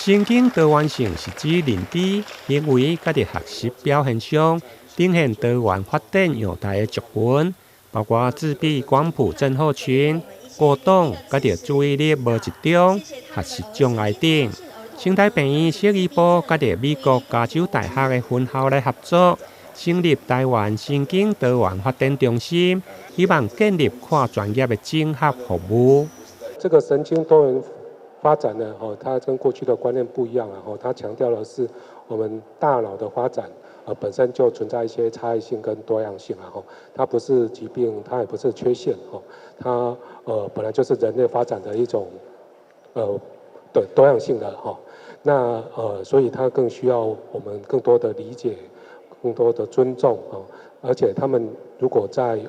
神經多元性是指人體行為甲佇學習表現上呈現多元發展樣態的族群，包括自閉光譜症候群、過動甲佇注意力無集中、學習障礙等。生態平醫適宜部甲佇美國加州大學的分校來合作，成立台灣神經多元發展中心，希望建立跨專業的整合服務。這個神經多元發展呢，它跟過去的觀念不一樣了，它強調的是我們大腦的發展，本身就存在一些差異性跟多樣性啊，它不是疾病，它也不是缺陷，它本來就是人類發展的一種對多樣性的哈。那所以它更需要我們更多的理解，更多的尊重啊，而且他們如果在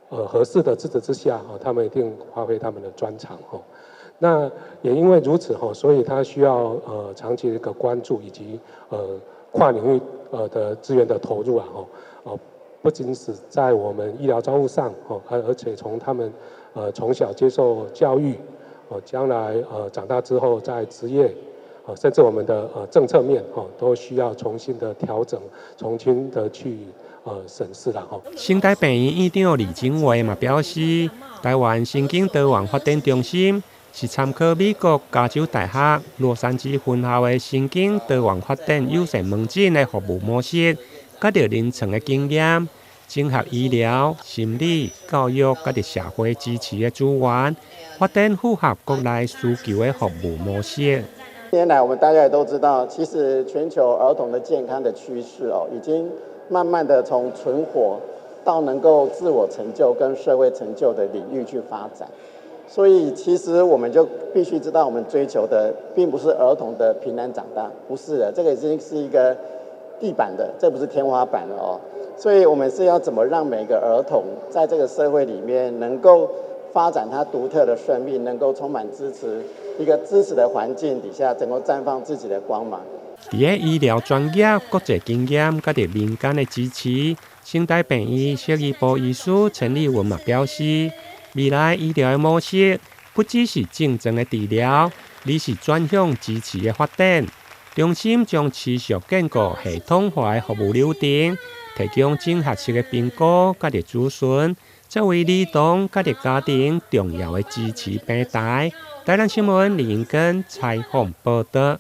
合適的制止之下，他們一定發揮他們的專長哈。那也因為如此哈，所以它需要長期的一個關注以及跨領域的資源的投入啊哈，不僅是在我們醫療照護上哦，而且從他們從小接受教育將來長大之後在職業甚至我們的政策面都需要重新的調整，重新的去審視啦哈。生態平醫院長李錦華嘛表示，台灣神經多元發展中心是參考美國加州大學洛杉磯分校的神經多元發展友善門診的服務模式，甲着臨床的經驗，整合醫療、心理、教育甲着社會支持的資源，發展符合國內需求的服務模式。近年來，我們大家也都知道，其實全球兒童的健康的趨勢已經慢慢的從存活到能夠自我成就跟社會成就的領域去發展。所以，其實我們就必須知道，我們追求的並不是兒童的平安長大，不是的，這個已經是一個地板的，這不是天花板了哦。所以我們是要怎麼讓每個兒童在這個社會裡面能夠發展他獨特的生命，能夠充滿支持，一個支持的環境底下，能夠綻放自己的光芒。在醫療專業、國際經驗，甲佇民間的支持，生態平醫適宜部醫師陳立文嘛表示，未來醫療的模式不只是正常的治療，而是專項支持的發展。中心將持續建構系統化的服務流程，提供整合式的評估甲佇諮詢，作為兒童甲佇家庭重要的支持平台。台南新聞林英根採訪報道。